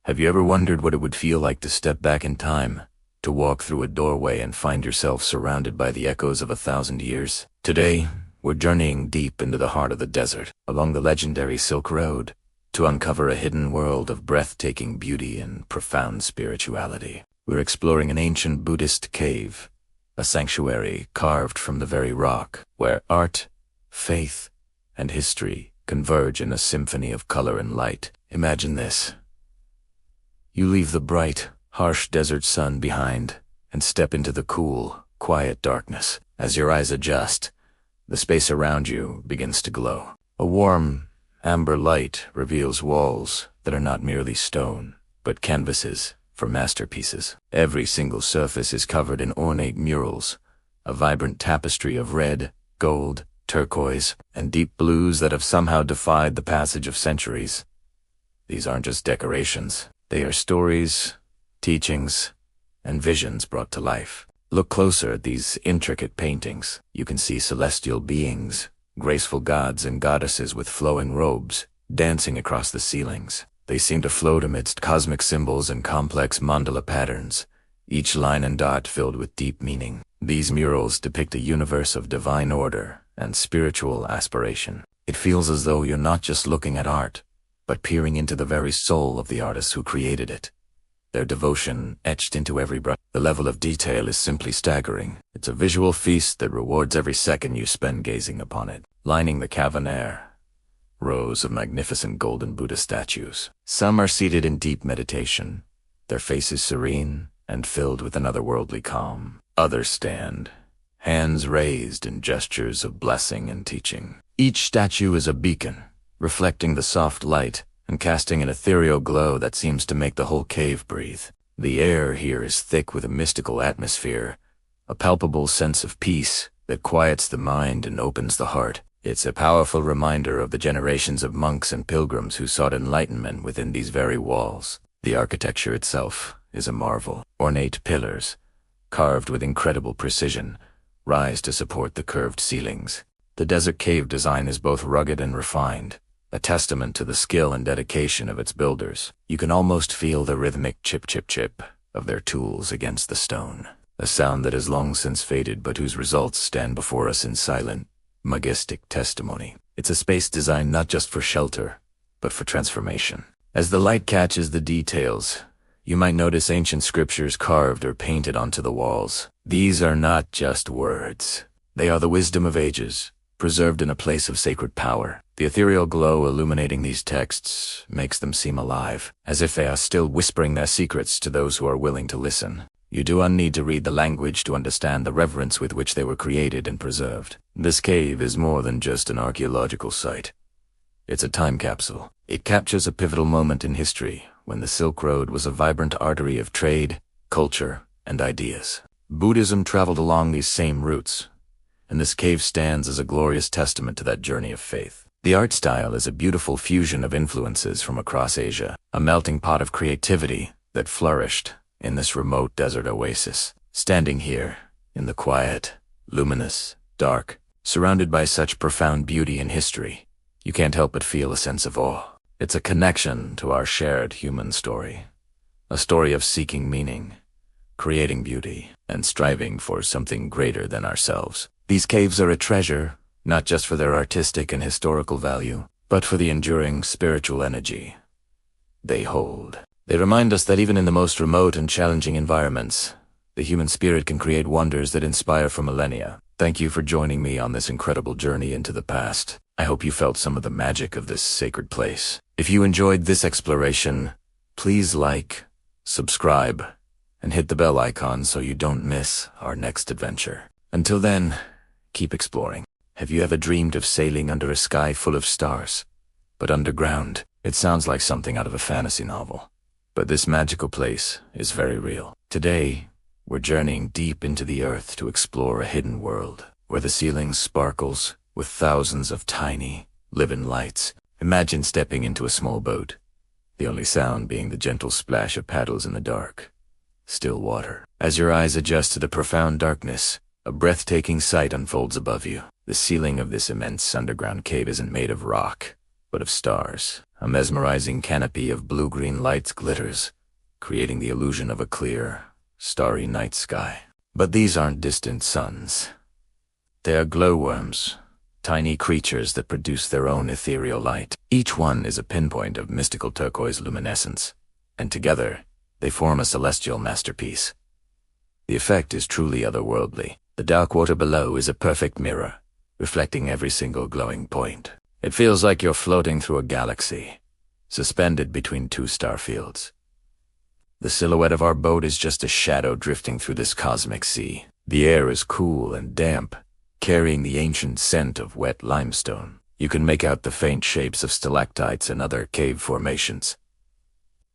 Have you ever wondered what it would feel like to step back in time, to walk through a doorway and find yourself surrounded by the echoes of 1,000 years? Today, we're journeying deep into the heart of the desert, along the legendary Silk Road, to uncover a hidden world of breathtaking beauty and profound spirituality. We're exploring an ancient Buddhist cave, a sanctuary carved from the very rock, where art, faith, and history converge in a symphony of color and light. Imagine this. You leave the bright, harsh desert sun behind and step into the cool, quiet darkness. As your eyes adjust, the space around you begins to glow. A warm, amber light reveals walls that are not merely stone, but canvases for masterpieces. Every single surface is covered in ornate murals, a vibrant tapestry of red, gold, turquoise, and deep blues that have somehow defied the passage of centuries. These aren't just decorations. They are stories, teachings, and visions brought to life. Look closer at these intricate paintings. You can see celestial beings, graceful gods and goddesses with flowing robes, dancing across the ceilings. They seem to float amidst cosmic symbols and complex mandala patterns, each line and dot filled with deep meaning. These murals depict a universe of divine order and spiritual aspiration. It feels as though you're not just looking at art, but peering into the very soul of the artists who created it. Their devotion etched into every brush. The level of detail is simply staggering. It's a visual feast that rewards every second you spend gazing upon it. Lining the cavern air, rows of magnificent golden Buddha statues. Some are seated in deep meditation, their faces serene and filled with an otherworldly calm. Others stand, hands raised in gestures of blessing and teaching. Each statue is a beacon, reflecting the soft light and casting an ethereal glow that seems to make the whole cave breathe. The air here is thick with a mystical atmosphere, a palpable sense of peace that quiets the mind and opens the heart. It's a powerful reminder of the generations of monks and pilgrims who sought enlightenment within these very walls. The architecture itself is a marvel. Ornate pillars, carved with incredible precision, rise to support the curved ceilings. The desert cave design is both rugged and refined, a testament to the skill and dedication of its builders. You can almost feel the rhythmic chip-chip-chip of their tools against the stone, a sound that has long since faded but whose results stand before us in silent, majestic testimony. It's a space designed not just for shelter, but for transformation. As the light catches the details, you might notice ancient scriptures carved or painted onto the walls. These are not just words. They are the wisdom of ages, preserved in a place of sacred power. The ethereal glow illuminating these texts makes them seem alive, as if they are still whispering their secrets to those who are willing to listen. You do not need to read the language to understand the reverence with which they were created and preserved. This cave is more than just an archaeological site. It's a time capsule. It captures a pivotal moment in history when the Silk Road was a vibrant artery of trade, culture, and ideas. Buddhism traveled along these same routes, and this cave stands as a glorious testament to that journey of faith. The art style is a beautiful fusion of influences from across Asia, a melting pot of creativity that flourished in this remote desert oasis. Standing here, in the quiet, luminous, dark, surrounded by such profound beauty and history, you can't help but feel a sense of awe. It's a connection to our shared human story, a story of seeking meaning, creating beauty, and striving for something greater than ourselves. These caves are a treasure, not just for their artistic and historical value, but for the enduring spiritual energy they hold. They remind us that even in the most remote and challenging environments, the human spirit can create wonders that inspire for millennia. Thank you for joining me on this incredible journey into the past. I hope you felt some of the magic of this sacred place. If you enjoyed this exploration, please like, subscribe, and hit the bell icon so you don't miss our next adventure. Until then, keep exploring. Have you ever dreamed of sailing under a sky full of stars? But underground, it sounds like something out of a fantasy novel. But this magical place is very real. Today, we're journeying deep into the earth to explore a hidden world, where the ceiling sparkles with thousands of tiny, living lights. Imagine stepping into a small boat, the only sound being the gentle splash of paddles in the dark, still water. As your eyes adjust to the profound darkness, a breathtaking sight unfolds above you. The ceiling of this immense underground cave isn't made of rock, but of stars. A mesmerizing canopy of blue-green lights glitters, creating the illusion of a clear, starry night sky. But these aren't distant suns. They are glowworms, tiny creatures that produce their own ethereal light. Each one is a pinpoint of mystical turquoise luminescence, and together, they form a celestial masterpiece. The effect is truly otherworldly. The dark water below is a perfect mirror, reflecting every single glowing point. It feels like you're floating through a galaxy, suspended between two star fields. The silhouette of our boat is just a shadow drifting through this cosmic sea. The air is cool and damp, carrying the ancient scent of wet limestone. You can make out the faint shapes of stalactites and other cave formations,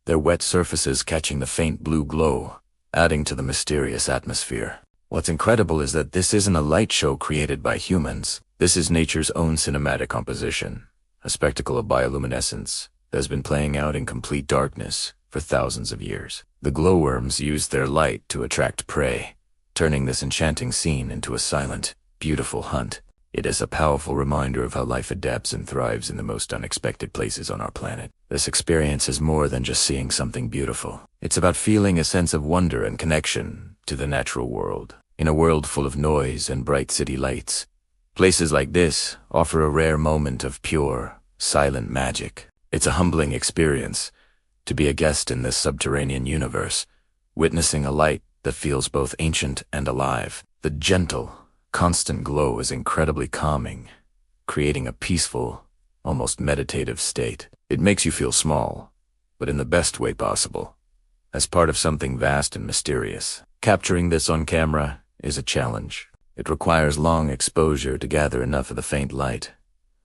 their wet surfaces catching the faint blue glow, adding to the mysterious atmosphere. What's incredible is that this isn't a light show created by humans. This is nature's own cinematic composition, a spectacle of bioluminescence that has been playing out in complete darkness for thousands of years. The glowworms use their light to attract prey, turning this enchanting scene into a silent, beautiful hunt. It is a powerful reminder of how life adapts and thrives in the most unexpected places on our planet. This experience is more than just seeing something beautiful. It's about feeling a sense of wonder and connection to the natural world. In a world full of noise and bright city lights, places like this offer a rare moment of pure, silent magic. It's a humbling experience to be a guest in this subterranean universe, witnessing a light that feels both ancient and alive. The gentle, constant glow is incredibly calming, creating a peaceful, almost meditative state. It makes you feel small, but in the best way possible, as part of something vast and mysterious. Capturing this on camera is a challenge. It requires long exposure to gather enough of the faint light,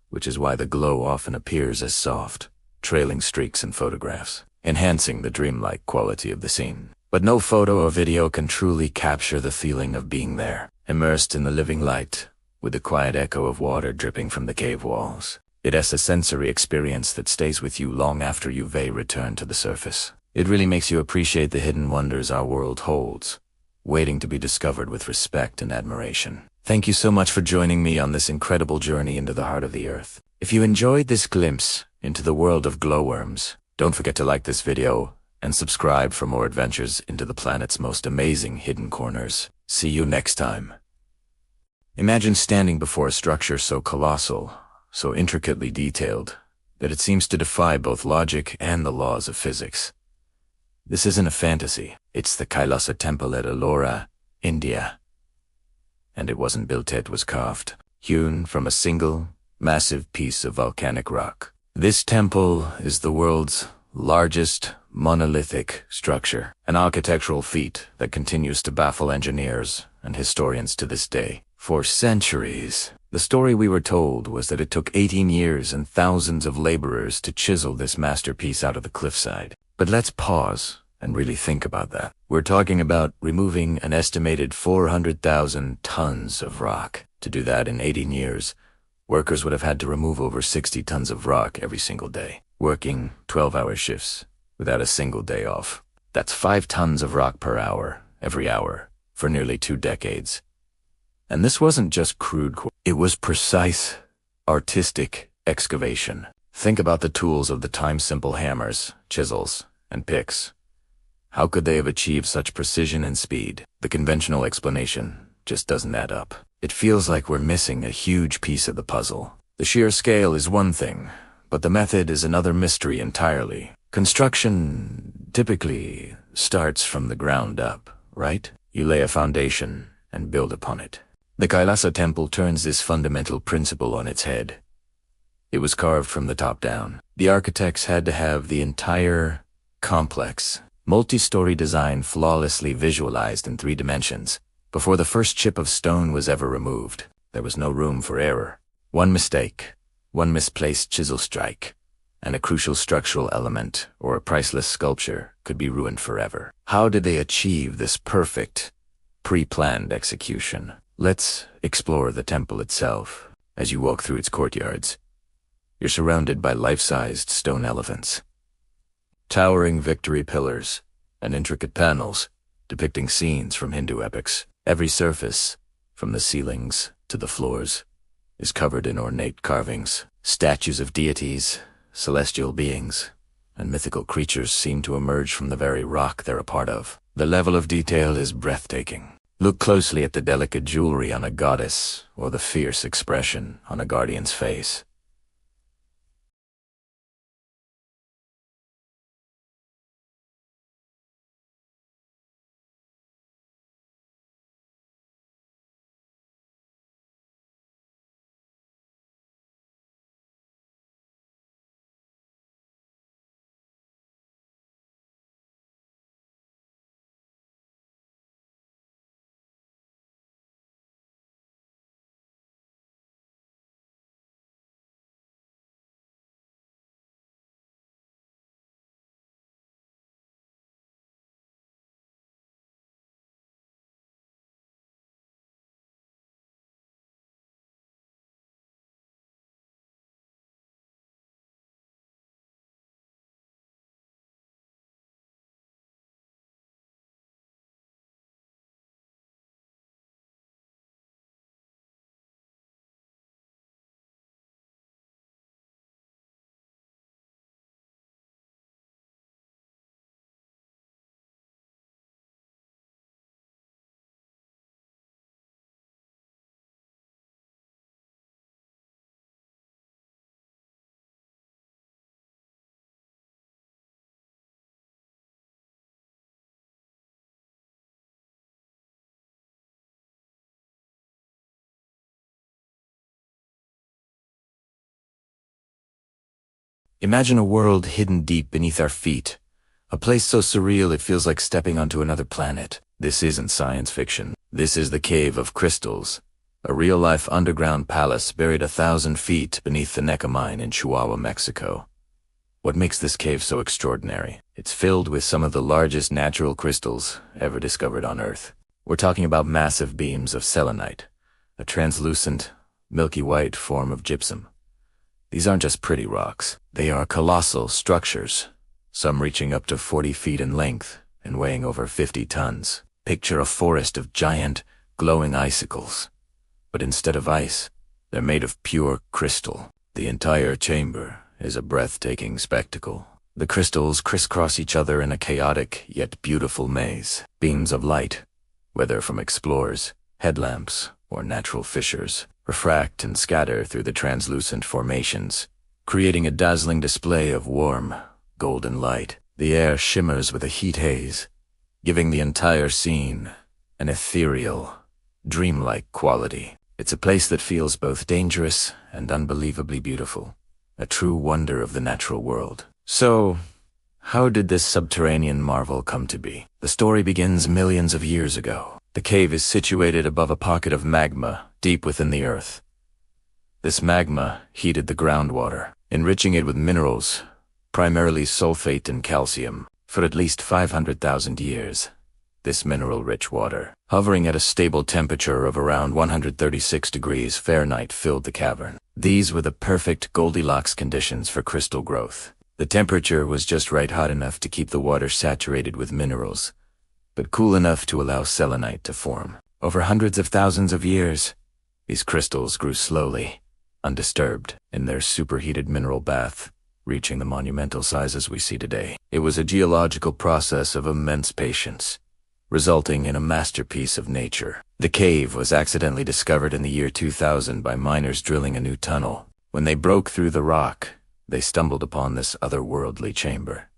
which is why the glow often appears as soft, trailing streaks in photographs, enhancing the dreamlike quality of the scene. But no photo or video can truly capture the feeling of being there, immersed in the living light, with the quiet echo of water dripping from the cave walls. It has a sensory experience that stays with you long after you've returned to the surface. It really makes you appreciate the hidden wonders our world holds, waiting to be discovered with respect and admiration. Thank you so much for joining me on this incredible journey into the heart of the Earth. If you enjoyed this glimpse into the world of glowworms, don't forget to like this video and subscribe for more adventures into the planet's most amazing hidden corners. See you next time. Imagine standing before a structure so colossal, so intricately detailed, that it seems to defy both logic and the laws of physics. This isn't a fantasy. It's the Kailasa Temple at Ellora, India. And it wasn't built, it was carved, hewn from a single, massive piece of volcanic rock. This temple is the world's largest monolithic structure, an architectural feat that continues to baffle engineers and historians to this day. For centuries, the story we were told was that it took 18 years and thousands of laborers to chisel this masterpiece out of the cliffside. But let's pause and really think about that. We're talking about removing an estimated 400,000 tons of rock. To do that in 18 years, workers would have had to remove over 60 tons of rock every single day, working 12-hour shifts without a single day off. That's 5 tons of rock per hour, every hour, for nearly 2 decades. And this wasn't just crude, it was precise, artistic excavation. Think about the tools of the time, simple hammers, chisels, and picks. How could they have achieved such precision and speed? The conventional explanation just doesn't add up. It feels like we're missing a huge piece of the puzzle. The sheer scale is one thing, but the method is another mystery entirely. Construction typically starts from the ground up, right? You lay a foundation and build upon it. The Kailasa Temple turns this fundamental principle on its head. It was carved from the top down. The architects had to have the entire complex, multi-story design flawlessly visualized in 3 dimensions. Before the first chip of stone was ever removed, there was no room for error. One mistake, one misplaced chisel strike, and a crucial structural element or a priceless sculpture could be ruined forever. How did they achieve this perfect, pre-planned execution? Let's explore the temple itself. As you walk through its courtyards, you're surrounded by life-sized stone elephants, towering victory pillars, and intricate panels depicting scenes from Hindu epics. Every surface, from the ceilings to the floors, is covered in ornate carvings, statues of deities, celestial beings, and mythical creatures seem to emerge from the very rock they're a part of. The level of detail is breathtaking. Look closely at the delicate jewelry on a goddess or the fierce expression on a guardian's face. Imagine a world hidden deep beneath our feet, a place so surreal it feels like stepping onto another planet. This isn't science fiction. This is the Cave of Crystals, a real-life underground palace buried 1,000 feet beneath the Neca mine in Chihuahua, Mexico. What makes this cave so extraordinary? It's filled with some of the largest natural crystals ever discovered on Earth. We're talking about massive beams of selenite, a translucent, milky white form of gypsum. These aren't just pretty rocks. They are colossal structures, some reaching up to 40 feet in length and weighing over 50 tons. Picture a forest of giant, glowing icicles. But instead of ice, they're made of pure crystal. The entire chamber is a breathtaking spectacle. The crystals crisscross each other in a chaotic yet beautiful maze. Beams of light, whether from explorers, headlamps, or natural fissures, refract and scatter through the translucent formations, creating a dazzling display of warm, golden light. The air shimmers with a heat haze, giving the entire scene an ethereal, dreamlike quality. It's a place that feels both dangerous and unbelievably beautiful, a true wonder of the natural world. So, how did this subterranean marvel come to be? The story begins millions of years ago. The cave is situated above a pocket of magma deep within the earth. This magma heated the groundwater, enriching it with minerals, primarily sulfate and calcium, for at least 500,000 years. This mineral-rich water, hovering at a stable temperature of around 136 degrees Fahrenheit, filled the cavern. These were the perfect Goldilocks conditions for crystal growth. The temperature was just right hot enough to keep the water saturated with minerals, but cool enough to allow selenite to form. Over hundreds of thousands of years, these crystals grew slowly, undisturbed, in their superheated mineral bath, reaching the monumental sizes we see today. It was a geological process of immense patience, resulting in a masterpiece of nature. The cave was accidentally discovered in the year 2000 by miners drilling a new tunnel. When they broke through the rock, they stumbled upon this otherworldly chamber.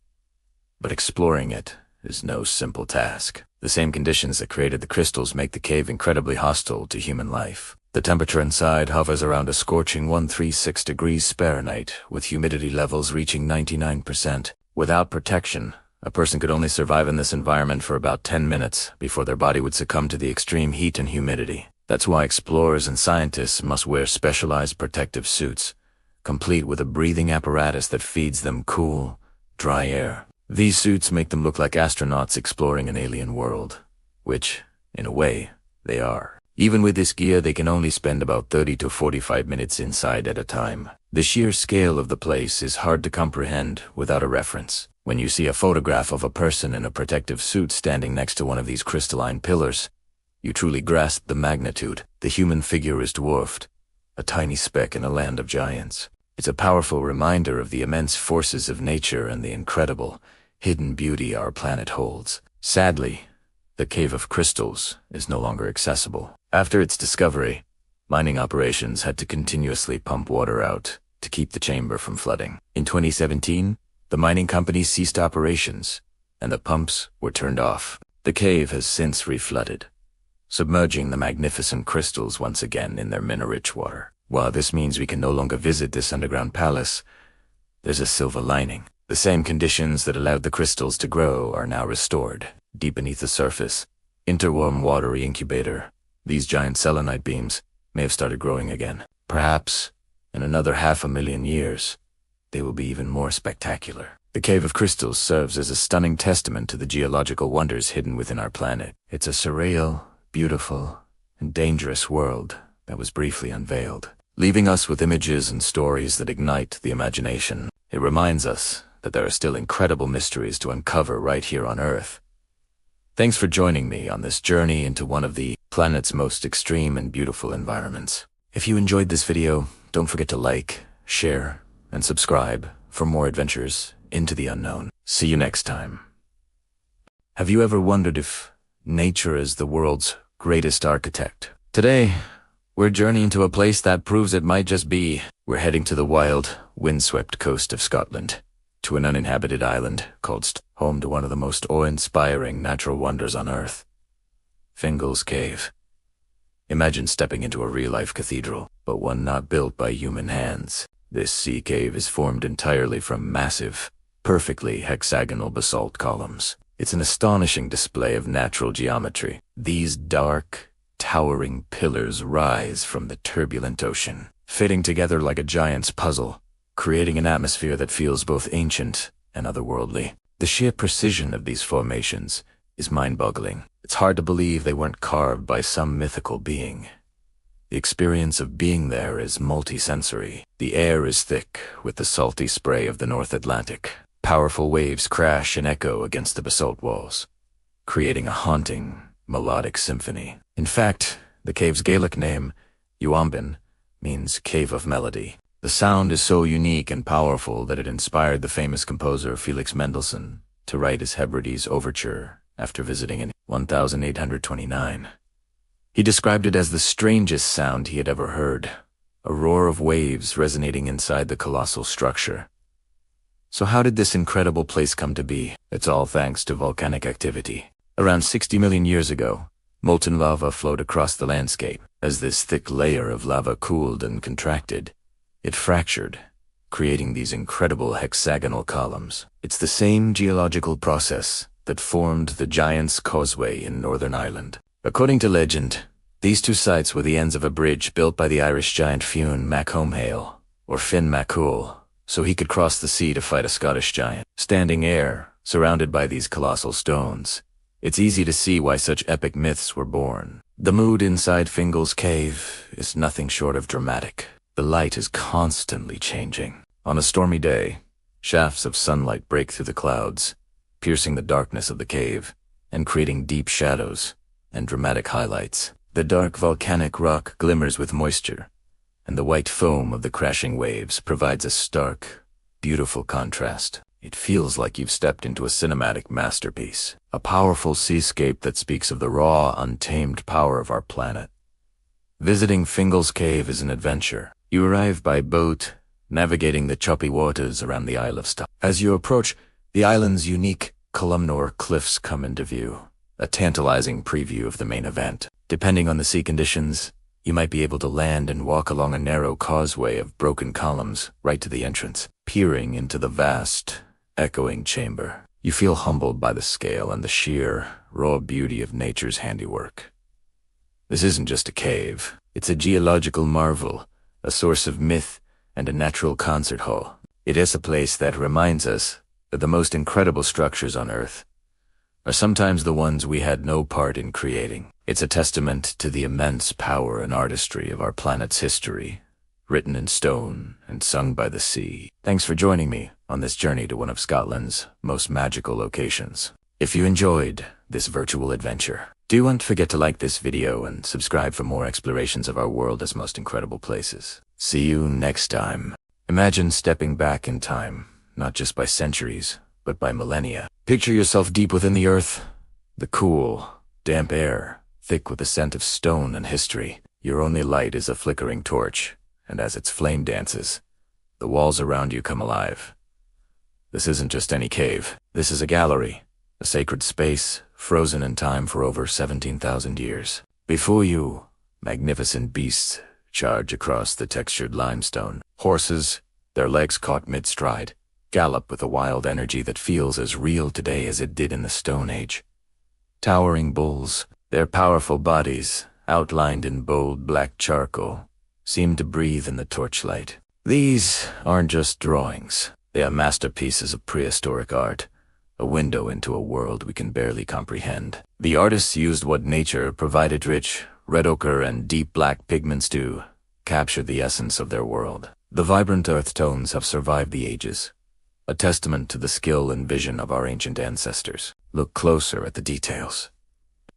But exploring it is no simple task. The same conditions that created the crystals make the cave incredibly hostile to human life. The temperature inside hovers around a scorching 136 degrees Fahrenheit, with humidity levels reaching 99%. Without protection, a person could only survive in this environment for about 10 minutes before their body would succumb to the extreme heat and humidity. That's why explorers and scientists must wear specialized protective suits, complete with a breathing apparatus that feeds them cool, dry air. These suits make them look like astronauts exploring an alien world, which, in a way, they are. Even with this gear, they can only spend about 30 to 45 minutes inside at a time. The sheer scale of the place is hard to comprehend without a reference. When you see a photograph of a person in a protective suit standing next to one of these crystalline pillars, you truly grasp the magnitude. The human figure is dwarfed, a tiny speck in a land of giants. It's a powerful reminder of the immense forces of nature and the incredible, hidden beauty our planet holds. Sadly, the Cave of Crystals is no longer accessible. After its discovery, mining operations had to continuously pump water out to keep the chamber from flooding. In 2017, the mining company ceased operations, and the pumps were turned off. The cave has since reflooded, submerging the magnificent crystals once again in their mineral-rich water. While this means we can no longer visit this underground palace, there's a silver lining. The same conditions that allowed the crystals to grow are now restored. Deep beneath the surface, interwarm watery incubator, these giant selenite beams may have started growing again. Perhaps, in another 500,000 years, they will be even more spectacular. The Cave of Crystals serves as a stunning testament to the geological wonders hidden within our planet. It's a surreal, beautiful, and dangerous world that was briefly unveiled, leaving us with images and stories that ignite the imagination. It reminds us that there are still incredible mysteries to uncover right here on Earth. Thanks for joining me on this journey into one of the planet's most extreme and beautiful environments. If you enjoyed this video, don't forget to like, share, and subscribe for more adventures into the unknown. See you next time. Have you ever wondered if nature is the world's greatest architect? Today, we're journeying to a place that proves it might just be. We're heading to the wild, windswept coast of Scotland, to an uninhabited island called home to one of the most awe-inspiring natural wonders on Earth, Fingal's Cave. Imagine stepping into a real-life cathedral, but one not built by human hands. This sea cave is formed entirely from massive, perfectly hexagonal basalt columns. It's an astonishing display of natural geometry. These dark, towering pillars rise from the turbulent ocean, fitting together like a giant's puzzle, creating an atmosphere that feels both ancient and otherworldly. The sheer precision of these formations is mind-boggling. It's hard to believe they weren't carved by some mythical being. The experience of being there is multisensory. The air is thick with the salty spray of the North Atlantic. Powerful waves crash and echo against the basalt walls, creating a haunting, melodic symphony. In fact, the cave's Gaelic name, Uambin, means Cave of Melody. The sound is so unique and powerful that it inspired the famous composer Felix Mendelssohn to write his Hebrides Overture after visiting in 1829. He described it as the strangest sound he had ever heard, a roar of waves resonating inside the colossal structure. So how did this incredible place come to be? It's all thanks to volcanic activity. Around 60 million years ago, molten lava flowed across the landscape. As this thick layer of lava cooled and contracted, it fractured, creating these incredible hexagonal columns. It's the same geological process that formed the Giant's Causeway in Northern Ireland. According to legend, these two sites were the ends of a bridge built by the Irish giant Fionn mac Comhail, or Finn mac Cool, so he could cross the sea to fight a Scottish giant. Standing air, surrounded by these colossal stones, it's easy to see why such epic myths were born. The mood inside Fingal's Cave is nothing short of dramatic. The light is constantly changing. On a stormy day, shafts of sunlight break through the clouds, piercing the darkness of the cave and creating deep shadows and dramatic highlights. The dark volcanic rock glimmers with moisture, and the white foam of the crashing waves provides a stark, beautiful contrast. It feels like you've stepped into a cinematic masterpiece, a powerful seascape that speaks of the raw, untamed power of our planet. Visiting Fingal's Cave is an adventure. You arrive by boat, navigating the choppy waters around the Isle of Stop. As you approach, the island's unique columnar cliffs come into view, a tantalizing preview of the main event. Depending on the sea conditions, you might be able to land and walk along a narrow causeway of broken columns right to the entrance, peering into the vast, echoing chamber. You feel humbled by the scale and the sheer, raw beauty of nature's handiwork. This isn't just a cave. It's a geological marvel, a source of myth, and a natural concert hall. It is a place that reminds us that the most incredible structures on Earth are sometimes the ones we had no part in creating. It's a testament to the immense power and artistry of our planet's history, written in stone and sung by the sea. Thanks for joining me on this journey to one of Scotland's most magical locations. If you enjoyed this virtual adventure, don't forget to like this video and subscribe for more explorations of our world's most incredible places. See you next time. Imagine stepping back in time, not just by centuries, but by millennia. Picture yourself deep within the earth, the cool, damp air, thick with the scent of stone and history. Your only light is a flickering torch, and as its flame dances, the walls around you come alive. This isn't just any cave. This is a gallery, a sacred space, frozen in time for over 17,000 years. Before you, magnificent beasts charge across the textured limestone. Horses, their legs caught mid-stride, gallop with a wild energy that feels as real today as it did in the Stone Age. Towering bulls, their powerful bodies, outlined in bold black charcoal, seem to breathe in the torchlight. These aren't just drawings. They are masterpieces of prehistoric art, a window into a world we can barely comprehend. The artists used what nature provided: rich, red ochre and deep black pigments to capture the essence of their world. The vibrant earth tones have survived the ages, a testament to the skill and vision of our ancient ancestors. Look closer at the details.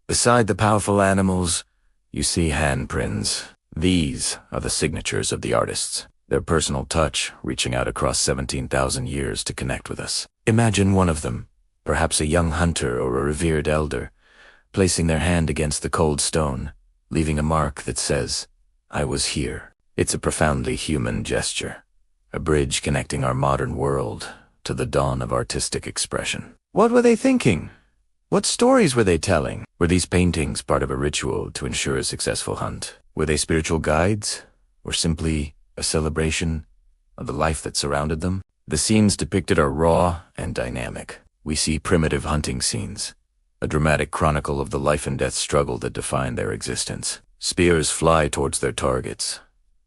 Beside the powerful animals, you see handprints. These are the signatures of the artists, their personal touch reaching out across 17,000 years to connect with us. Imagine one of them, perhaps a young hunter or a revered elder, placing their hand against the cold stone, leaving a mark that says, "I was here." It's a profoundly human gesture, a bridge connecting our modern world to the dawn of artistic expression. What were they thinking? What stories were they telling? Were these paintings part of a ritual to ensure a successful hunt? Were they spiritual guides, or simply a celebration of the life that surrounded them? The scenes depicted are raw and dynamic. We see primitive hunting scenes, a dramatic chronicle of the life and death struggle that defined their existence. Spears fly towards their targets,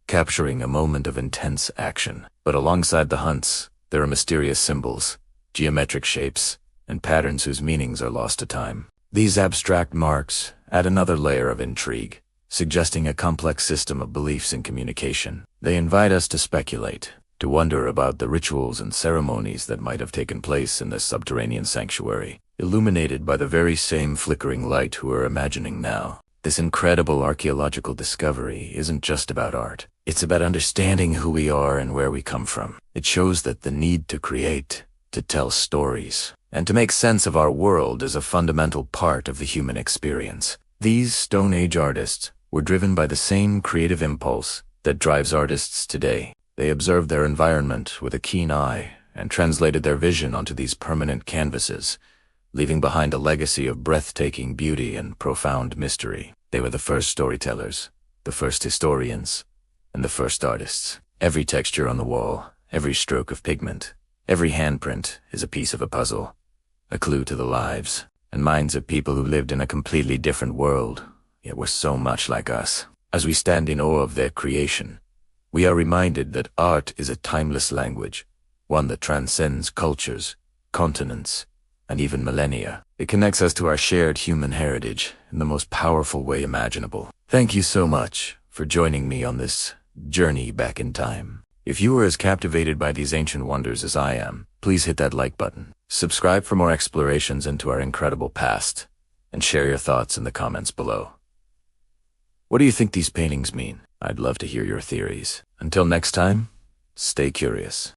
capturing a moment of intense action. But alongside the hunts, there are mysterious symbols, geometric shapes, and patterns whose meanings are lost to time. These abstract marks add another layer of intrigue, suggesting a complex system of beliefs and communication. They invite us to speculate, to wonder about the rituals and ceremonies that might have taken place in this subterranean sanctuary, illuminated by the very same flickering light we're imagining now. This incredible archaeological discovery isn't just about art. It's about understanding who we are and where we come from. It shows that the need to create, to tell stories, and to make sense of our world is a fundamental part of the human experience. These Stone Age artists were driven by the same creative impulse that drives artists today. They observed their environment with a keen eye and translated their vision onto these permanent canvases, leaving behind a legacy of breathtaking beauty and profound mystery. They were the first storytellers, the first historians, and the first artists. Every texture on the wall, every stroke of pigment, every handprint is a piece of a puzzle, a clue to the lives and minds of people who lived in a completely different world, yet were so much like us. As we stand in awe of their creation, we are reminded that art is a timeless language, one that transcends cultures, continents, and even millennia. It connects us to our shared human heritage in the most powerful way imaginable. Thank you so much for joining me on this journey back in time. If you were as captivated by these ancient wonders as I am, please hit that like button. Subscribe for more explorations into our incredible past, and share your thoughts in the comments below. What do you think these paintings mean? I'd love to hear your theories. Until next time, stay curious.